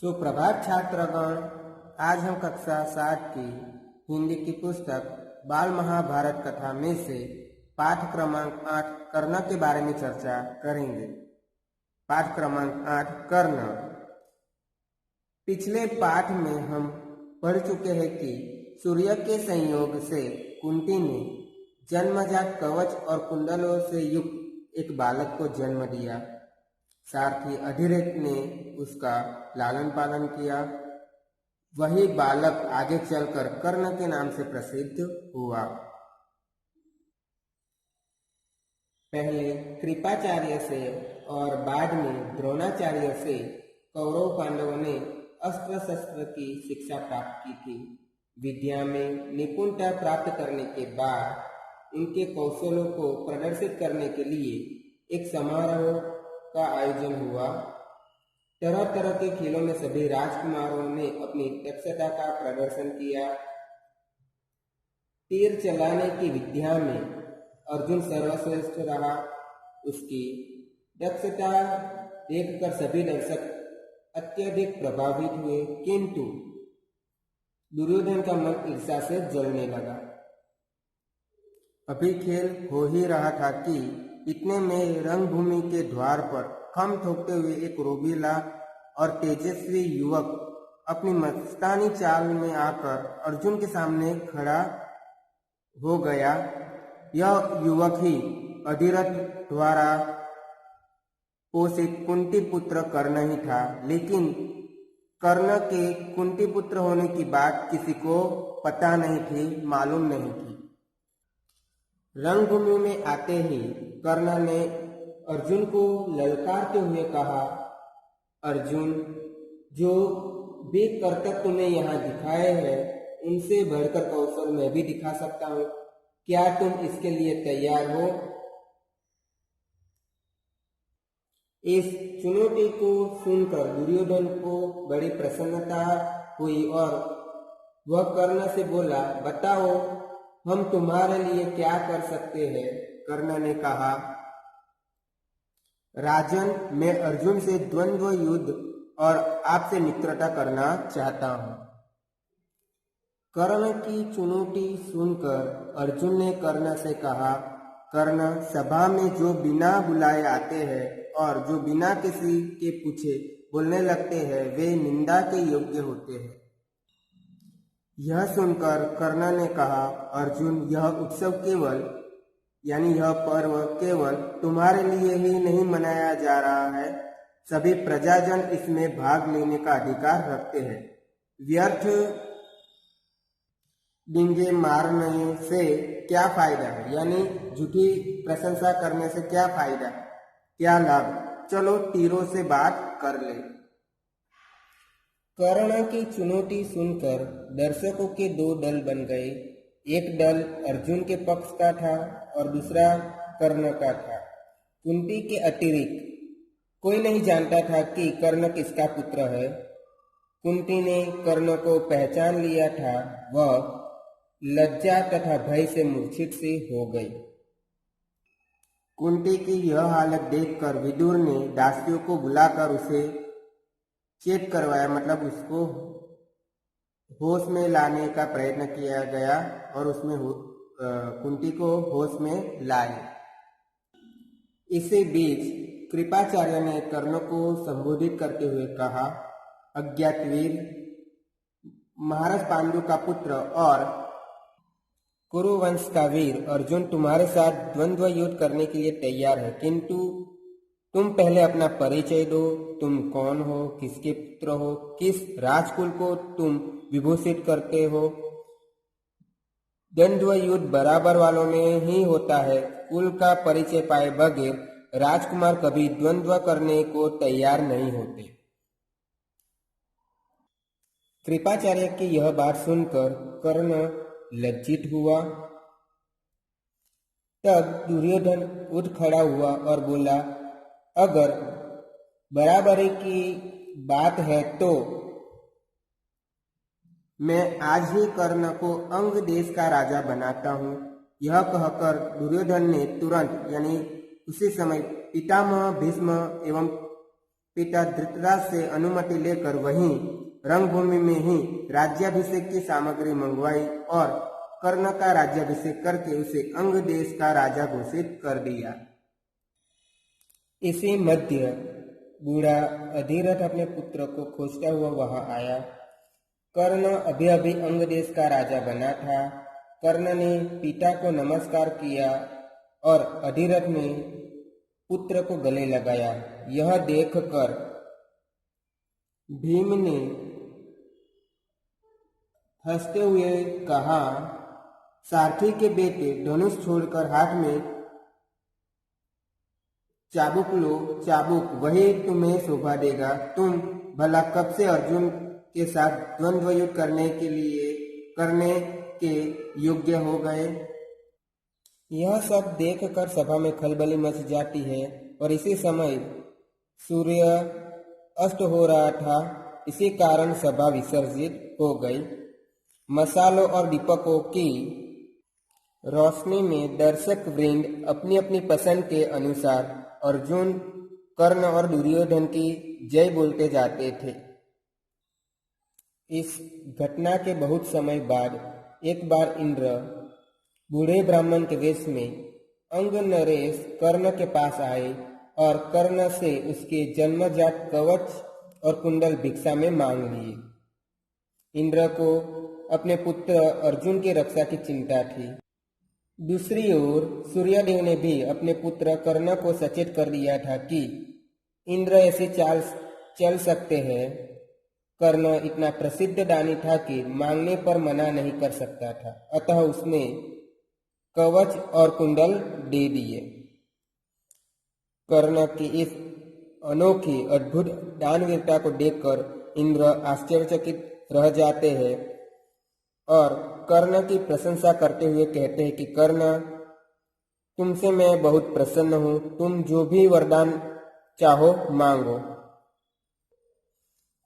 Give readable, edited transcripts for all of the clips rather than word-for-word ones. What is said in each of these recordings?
सुप्रभात छात्रगण। आज हम कक्षा 7 की हिंदी की पुस्तक बाल महाभारत कथा में से पाठ क्रमांक 8 कर्ण के बारे में चर्चा करेंगे। पाठ क्रमांक 8 कर्ण। पिछले पाठ में हम पढ़ चुके हैं कि सूर्य के संयोग से कुंती ने जन्मजात कवच और कुंडलों से युक्त एक बालक को जन्म दिया। साथ ही अधिरथ ने उसका लालन पालन किया। वही बालक आगे चलकर कर्ण के नाम से प्रसिद्ध हुआ। पहले कृपाचार्य से और बाद में द्रोणाचार्य से कौरव पांडवों ने अस्त्र शस्त्र की शिक्षा प्राप्त की थी। विद्या में निपुणता प्राप्त करने के बाद उनके कौशलों को प्रदर्शित करने के लिए एक समारोह का आयोजन हुआ। तरह तरह के खेलों में सभी राजकुमारों ने अपनी दक्षता का प्रदर्शन किया। तीर चलाने की विद्या में अर्जुन सर्वश्रेष्ठ रहा। उसकी दक्षता देखकर सभी दर्शक अत्यधिक प्रभावित हुए, किंतु दुर्योधन का मन ईर्ष्या से जलने लगा। अभी खेल हो ही रहा था कि इतने में रंगभूमि के द्वार पर खम ठोकते हुए एक रोबीला और तेजस्वी युवक अपनी मस्तानी चाल में आकर अर्जुन के सामने खड़ा हो गया। यह युवक ही अधिरथ द्वारा पोषित कुंती पुत्र कर्ण ही था, लेकिन कर्ण के कुंती पुत्र होने की बात किसी को पता नहीं थी, मालूम नहीं थी। रंगभूमि में आते ही कर्ण ने अर्जुन को ललकारते हुए कहा, अर्जुन, जो भी करतब तुमने यहाँ दिखाए हैं उनसे बढ़कर कौशल मैं भी दिखा सकता हूँ। क्या तुम इसके लिए तैयार हो? इस चुनौती को सुनकर दुर्योधन को बड़ी प्रसन्नता हुई और वह कर्ण से बोला, बताओ हम तुम्हारे लिए क्या कर सकते हैं? कर्ण ने कहा, राजन, मैं अर्जुन से द्वंद्व युद्ध और आपसे मित्रता करना चाहता हूं। कर्ण की चुनौती सुनकर अर्जुन ने कर्ण से कहा, कर्ण, सभा में जो बिना बुलाए आते हैं और जो बिना किसी के पूछे बोलने लगते हैं वे निंदा के योग्य होते हैं। यह सुनकर कर्ण ने कहा, अर्जुन, यह उत्सव केवल यानी यह पर्व केवल तुम्हारे लिए ही नहीं मनाया जा रहा है, सभी प्रजाजन इसमें भाग लेने का अधिकार रखते हैं। व्यर्थ डिंगे मारने से क्या फायदा है, यानी झूठी प्रशंसा करने से क्या फायदा, क्या लाभ? चलो तीरों से बात कर ले। कर्ण की चुनौती सुनकर दर्शकों के दो दल बन गए। एक दल अर्जुन के पक्ष का था और दूसरा कर्ण का था। कुंती के अतिरिक्त कोई नहीं जानता था कि कर्ण किसका पुत्र है। कुंती ने कर्ण को पहचान लिया था। वह लज्जा तथा भय से मूर्छित सी हो गई। कुंती की यह हालत देखकर विदुर ने दासियों को बुलाकर उसे चेत करवाया, मतलब उसको होश में लाने का प्रयत्न किया गया और उसमें कुंती को होश में लाए। इसी बीच कृपाचार्य ने कर्ण को संबोधित करते हुए कहा, अज्ञातवीर, महाराज पांडु का पुत्र और कुरुवंश का वीर अर्जुन तुम्हारे साथ द्वंद्व युद्ध करने के लिए तैयार है, किंतु तुम पहले अपना परिचय दो। तुम कौन हो, किसके पुत्र हो, किस राजकुल को तुम विभूषित करते हो? द्वंद्व युद्ध बराबर वालों में ही होता है। कुल का परिचय पाए बगैर राजकुमार कभी द्वंद्व करने को तैयार नहीं होते। कृपाचार्य की यह बात सुनकर कर्ण लज्जित हुआ। तब दुर्योधन उठ खड़ा हुआ और बोला, अगर बराबरी की बात है तो मैं आज ही कर्ण को अंग देश का राजा बनाता हूँ। यह कहकर दुर्योधन ने तुरंत यानी उसी समय पितामह भीष्म एवं पिता धृतराष्ट्र से अनुमति लेकर वहीं रंगभूमि में ही राज्याभिषेक की सामग्री मंगवाई और कर्ण का राज्याभिषेक करके उसे अंग देश का राजा घोषित कर दिया। इसी मध्य बूढ़ा अधिरथ अपने पुत्र को खोजता हुआ वहां आया। कर्ण अभी अभी अंग देश का राजा बना था। कर्ण ने पिता को नमस्कार किया और अधिरथ ने पुत्र को गले लगाया। यह देखकर भीम ने हंसते हुए कहा, सारथी के बेटे, धनुष छोड़कर हाथ में चाबुक लो। चाबुक वही तुम्हें शोभा देगा। तुम भला कब से अर्जुन के साथ द्वंद्व युद्ध करने के योग्य हो गए। यह सब देखकर सभा में खलबली मच जाती है और इसी समय सूर्य अस्त हो रहा था। इसी कारण सभा विसर्जित हो गई। मसालों और दीपकों की रोशनी में दर्शक वृंद अपनी अपनी पसंद के अनुसार अर्जुन, कर्ण और दुर्योधन की जय बोलते जाते थे। इस घटना के बहुत समय बाद एक बार इंद्र बूढ़े ब्राह्मण के वेश में अंग नरेश कर्ण के पास आए और कर्ण से उसके जन्मजात कवच और कुंडल भिक्षा में मांग लिए। इंद्र को अपने पुत्र अर्जुन की रक्षा की चिंता थी। दूसरी ओर सूर्यदेव ने भी अपने पुत्र कर्ण को सचेत कर दिया था कि इंद्र ऐसी चाल चल सकते हैं। कर्ण इतना प्रसिद्ध दानी था कि मांगने पर मना नहीं कर सकता था, अतः उसने कवच और कुंडल दे दिए। कर्ण की इस अनोखी अद्भुत दानवीरता को देखकर इंद्र आश्चर्यचकित रह जाते हैं और कर्ण की प्रशंसा करते हुए कहते हैं कि कर्ण, तुमसे मैं बहुत प्रसन्न हूँ। तुम जो भी वरदान चाहो मांगो।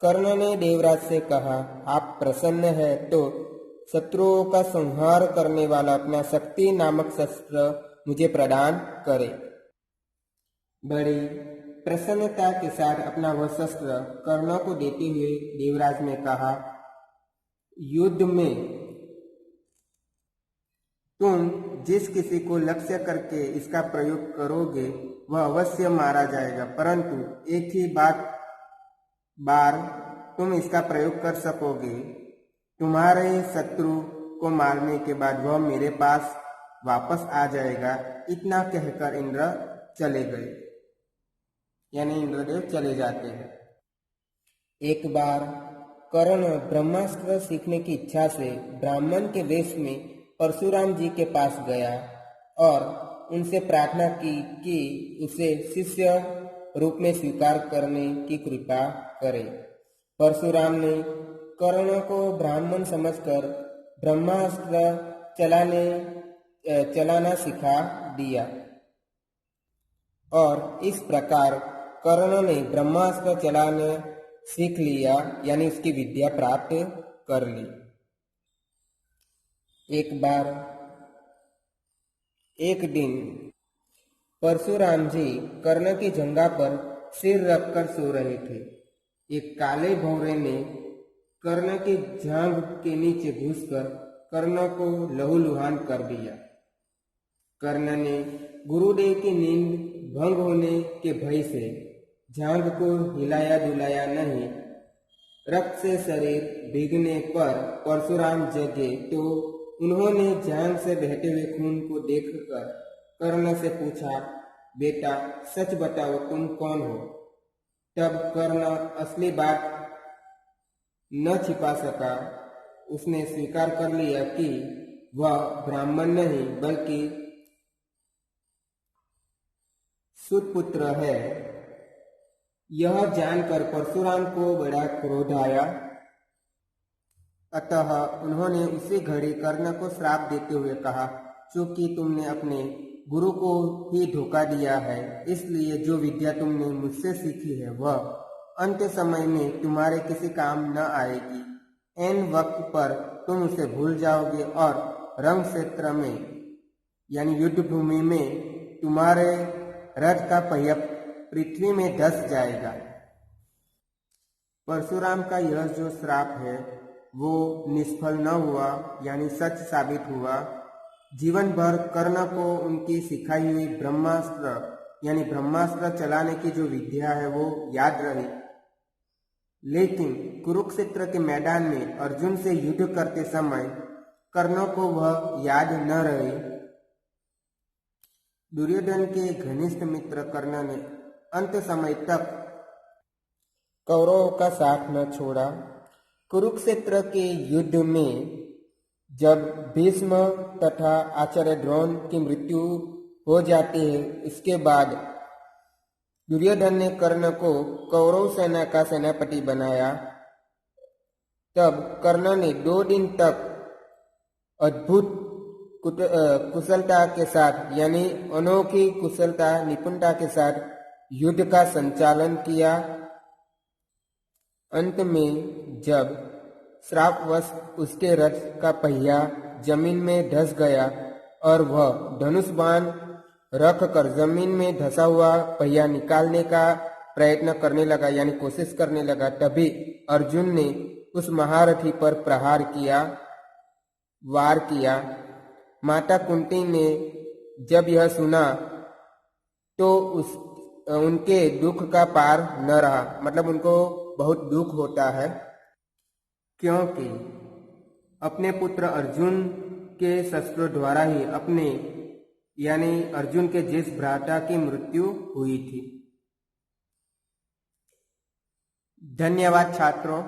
कर्ण ने देवराज से कहा, आप प्रसन्न है तो शत्रुओं का संहार करने वाला अपना शक्ति नामक शस्त्र मुझे प्रदान करे। बड़ी प्रसन्नता के साथ अपना वह शस्त्र कर्ण को देते हुए देवराज ने कहा, युद्ध में तुम जिस किसी को लक्ष्य करके इसका प्रयोग करोगे वह अवश्य मारा जाएगा, परंतु एक ही बार तुम इसका प्रयोग कर सकोगे। तुम्हारे शत्रु को मारने के बाद वह मेरे पास वापस आ जाएगा। इतना कहकर इंद्र चले गए, यानी इंद्रदेव चले जाते हैं। एक बार कर्ण ब्रह्मास्त्र सीखने की इच्छा से ब्राह्मण के वेश में परशुराम जी के पास गया और उनसे प्रार्थना की कि उसे शिष्य रूप में स्वीकार करने की कृपा करे। परशुराम ने कर्ण को ब्राह्मण समझकर ब्रह्मास्त्र चलाना सिखा दिया और इस प्रकार कर्ण ने ब्रह्मास्त्र चलाना सीख लिया, यानी उसकी विद्या प्राप्त कर ली। एक दिन परशुराम जी कर्ण की जंघा पर सिर रखकर सो रहे थे। एक काले भौरे ने कर्ण की जांघ के नीचे घुसकर कर्ण को लहूलुहान कर दिया। कर्ण ने गुरुदेव की नींद भंग होने के भय से जांघ को हिलाया डुलाया नहीं। रक्त से शरीर भीगने पर परशुराम जगे तो उन्होंने जांघ से बहते हुए खून को देखकर कर्ण से पूछा, बेटा सच बताओ तुम कौन हो। तब कर्ण असली बात न छिपा सका। उसने स्वीकार कर लिया कि वह ब्राह्मण नहीं बल्कि सुतपुत्र है। यह जानकर परशुराम को बड़ा क्रोध आया, अतः उन्होंने उसी घड़ी कर्ण को श्राप देते हुए कहा, चूंकि तुमने अपने गुरु को ही धोखा दिया है, इसलिए जो विद्या तुमने मुझसे सीखी है वह अंत समय में तुम्हारे किसी काम न आएगी। ऐन वक्त पर तुम उसे भूल जाओगे और रण क्षेत्र में यानी युद्ध भूमि में तुम्हारे रथ का पहिया पृथ्वी में धंस जाएगा। परशुराम का यह जो श्राप है वो निष्फल न हुआ, यानी सच साबित हुआ। जीवन भर कर्ण को उनकी सिखाई हुई ब्रह्मास्त्र यानी ब्रह्मास्त्र चलाने की जो विद्या है वो याद रही। लेकिन कुरुक्षेत्र के मैदान में अर्जुन से युद्ध करते समय कर्ण को वह याद न रही। दुर्योधन के घनिष्ठ मित्र कर्ण ने अंत समय तक कौरवों का साथ न छोड़ा। कुरुक्षेत्र के युद्ध में जब भीष्म तथा आचार्य द्रोण की मृत्यु हो जाती है, इसके बाद दुर्योधन ने कर्ण को कौरव सेना का सेनापति बनाया। तब कर्ण ने 2 दिन तक अद्भुत कुशलता के साथ यानी अनोखी कुशलता निपुणता के साथ युद्ध का संचालन किया। अंत में जब श्रापवश उसके रथ का पहिया जमीन में धंस गया और वह धनुष बाण रख कर जमीन में धंसा हुआ पहिया निकालने का प्रयत्न करने लगा यानी कोशिश करने लगा, तभी अर्जुन ने उस महारथी पर प्रहार किया, वार किया। माता कुंती ने जब यह सुना तो उनके दुख का पार न रहा, मतलब उनको बहुत दुख होता है, क्योंकि अपने पुत्र अर्जुन के शस्त्रों द्वारा ही अपने यानी अर्जुन के जिस भ्राता की मृत्यु हुई थी। धन्यवाद छात्रों।